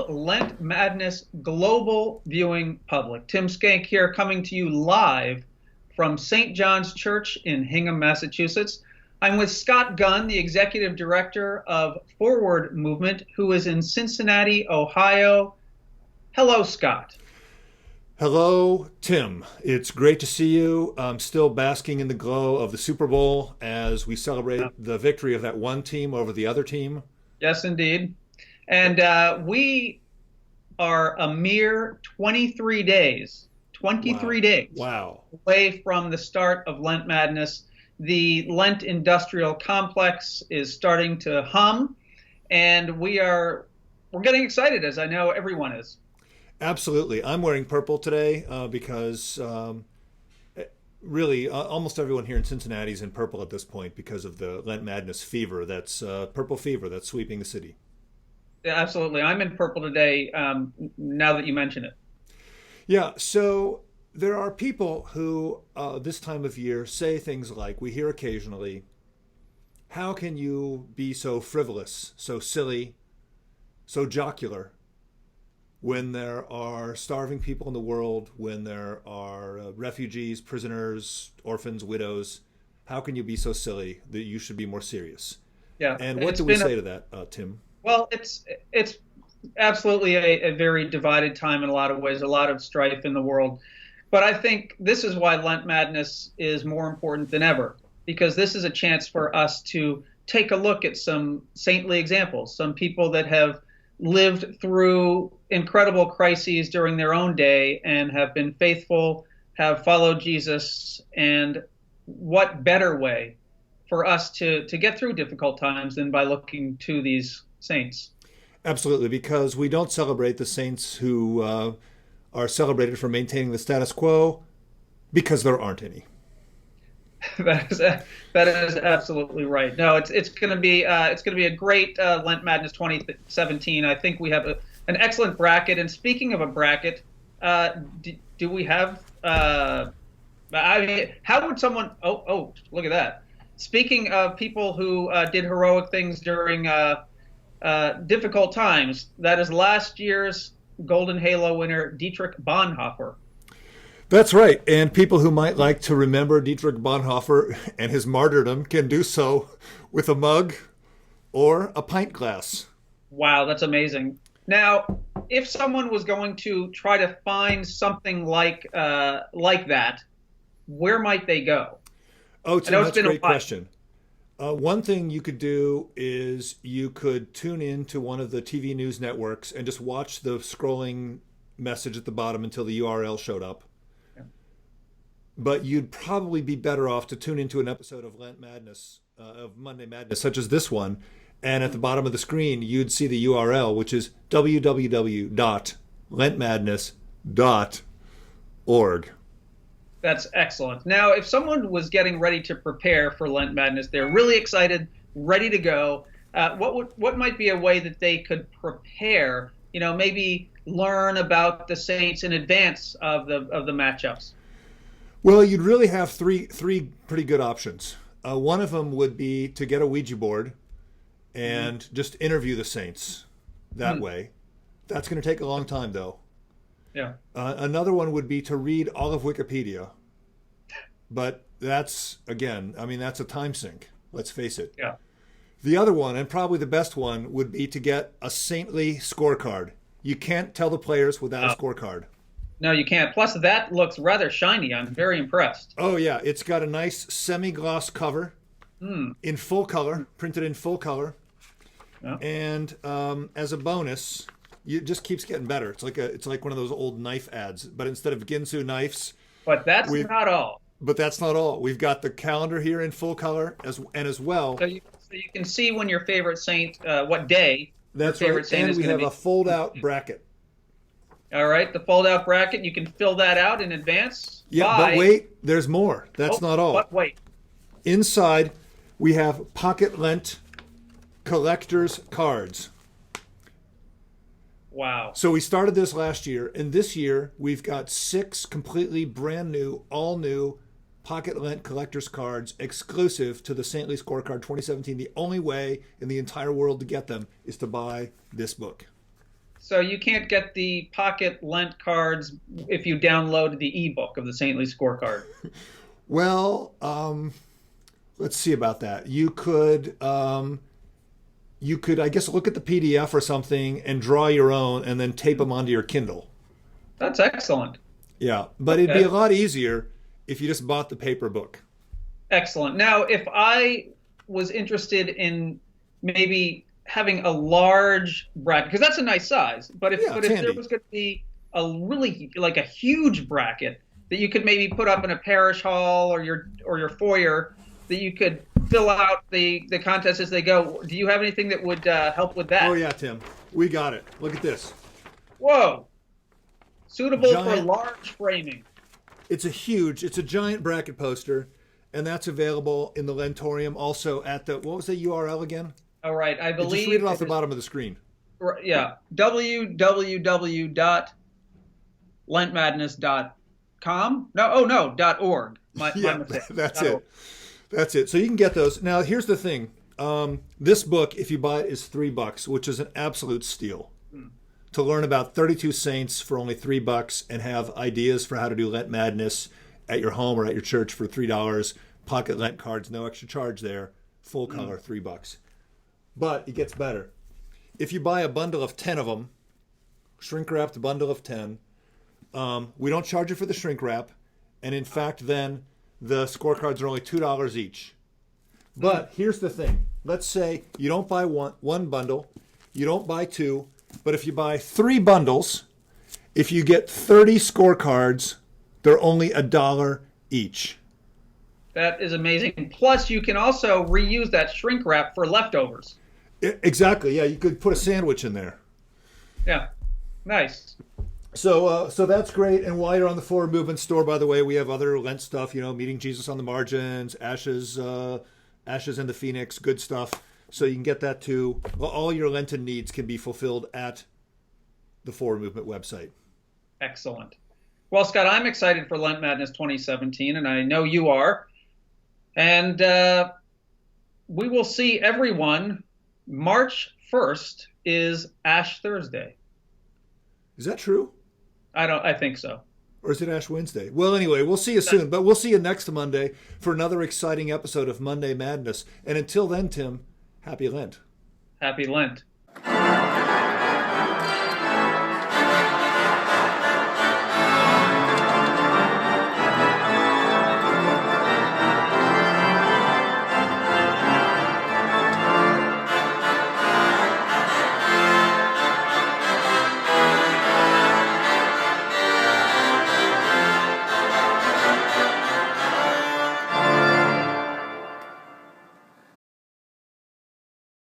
Lent Madness global viewing public. Tim Schenck here, coming to you live from St. John's Church in Hingham, Massachusetts. I'm with Scott Gunn, the Executive Director of Forward Movement, who is in Cincinnati, Ohio. Hello, Scott. Hello, Tim. It's great to see you. I'm still basking in the glow of the Super Bowl as we celebrate the victory of that one team over the other team. Yes, indeed. And we are a mere 23 days, Wow. away from the start of Lent Madness. The Lent industrial complex is starting to hum, and we're getting excited, as I know everyone is. Absolutely. I'm wearing purple today because really almost everyone here in Cincinnati is in purple at this point because of the Lent Madness fever. That's purple fever that's sweeping the city. Yeah, absolutely. I'm in purple today, now that you mention it. Yeah, so there are people who this time of year say things like, we hear occasionally, how can you be so frivolous, so silly, so jocular when there are starving people in the world, when there are refugees, prisoners, orphans, widows? How can you be so silly that you should be more serious? Yeah. And what do we say to that, Tim? Well, it's absolutely a very divided time in a lot of ways, a lot of strife in the world. But I think this is why Lent Madness is more important than ever, because this is a chance for us to take a look at some saintly examples, some people that have lived through incredible crises during their own day and have been faithful, have followed Jesus. And what better way for us to get through difficult times than by looking to these saints? Absolutely, because we don't celebrate the saints who are celebrated for maintaining the status quo, because there aren't any. That is absolutely right. No, it's going to be a great Lent Madness 2017. I think we have an excellent bracket. And speaking of a bracket, do we have? I mean, how would someone? Oh, look at that. Speaking of people who did heroic things during difficult times, that is last year's Golden Halo winner Dietrich Bonhoeffer. That's right. And people who might like to remember Dietrich Bonhoeffer and his martyrdom can do so with a mug or a pint glass. Wow, that's amazing. Now, if someone was going to try to find something like that, where might they go? Oh, Tim, that's a great question. One thing you could do is you could tune in to one of the TV news networks and just watch the scrolling message at the bottom until the URL showed up. But you'd probably be better off to tune into an episode of Lent Madness, of Monday Madness, such as this one. And at the bottom of the screen, you'd see the URL, which is www.lentmadness.org. That's excellent. Now, if someone was getting ready to prepare for Lent Madness, they're really excited, ready to go. What might be a way that they could prepare? Maybe learn about the saints in advance of the matchups. Well, you'd really have three pretty good options. One of them would be to get a Ouija board and just interview the saints that way. That's going to take a long time, though. Yeah. Another one would be to read all of Wikipedia. But that's, again, that's a time sink. Let's face it. Yeah. The other one, and probably the best one, would be to get a saintly scorecard. You can't tell the players without a scorecard. No, you can't. Plus, that looks rather shiny. I'm very impressed. Oh, yeah. It's got a nice semi-gloss cover in full color, printed in full color. Yeah. And as a bonus, it just keeps getting better. It's like one of those old knife ads, but instead of Ginsu knives. But that's not all. But that's not all. We've got the calendar here in full color as well. So you can see when your favorite saint, what day that's your favorite right. saint and is we going to be. have a fold-out bracket. All right, the fold-out bracket. You can fill that out in advance. Yeah, but wait, there's more. That's not all. But wait. Inside, we have Pocket Lent collector's cards. Wow. So we started this last year, and this year we've got 6 completely brand new, all new Pocket Lent collector's cards exclusive to the Saintly Scorecard 2017. The only way in the entire world to get them is to buy this book. So you can't get the pocket Lent cards if you download the ebook of the Saintly Scorecard. Well, let's see about that. You could, I guess, look at the PDF or something and draw your own, and then tape them onto your Kindle. That's excellent. Yeah, but it'd be a lot easier if you just bought the paper book. Excellent. Now, if I was interested in maybe having a large bracket, because that's a nice size, but if there was going to be a really like a huge bracket that you could maybe put up in a parish hall or your foyer that you could fill out the contests as they go, do you have anything that would help with that? Oh yeah, Tim, we got it. Look at this. Whoa. Suitable for large framing. It's a giant bracket poster, and that's available in the Lentorium. Also at the, what was the URL again? All right, I believe. Just read it off the bottom of the screen. Yeah, www.lentmadness.com. No, .org. My mistake. That's it. That's it. So you can get those. Now, here's the thing. This book, if you buy it, is $3, which is an absolute steal. To learn about 32 saints for only $3 and have ideas for how to do Lent Madness at your home or at your church for $3. Pocket Lent cards, no extra charge there. Full color, $3. But it gets better. If you buy a bundle of 10 of them, shrink wrapped bundle of 10, we don't charge you for the shrink wrap. And in fact, then the scorecards are only $2 each. But here's the thing. Let's say you don't buy one bundle, you don't buy two, but if you buy 3 bundles, if you get 30 scorecards, they're only $1 each. That is amazing. Plus, you can also reuse that shrink wrap for leftovers. Exactly. Yeah, you could put a sandwich in there. Yeah, nice. So that's great. And while you're on the Forward Movement store, by the way, we have other Lent stuff. Meeting Jesus on the margins, ashes and the Phoenix, good stuff. So you can get that too. Well, all your Lenten needs can be fulfilled at the Forward Movement website. Excellent. Well, Scott, I'm excited for Lent Madness 2017, and I know you are. And we will see everyone. March 1st is Ash Thursday. Is that true? I think so. Or is it Ash Wednesday? Well, anyway, we'll see you soon. But we'll see you next Monday for another exciting episode of Monday Madness. And until then, Tim, happy Lent. Happy Lent.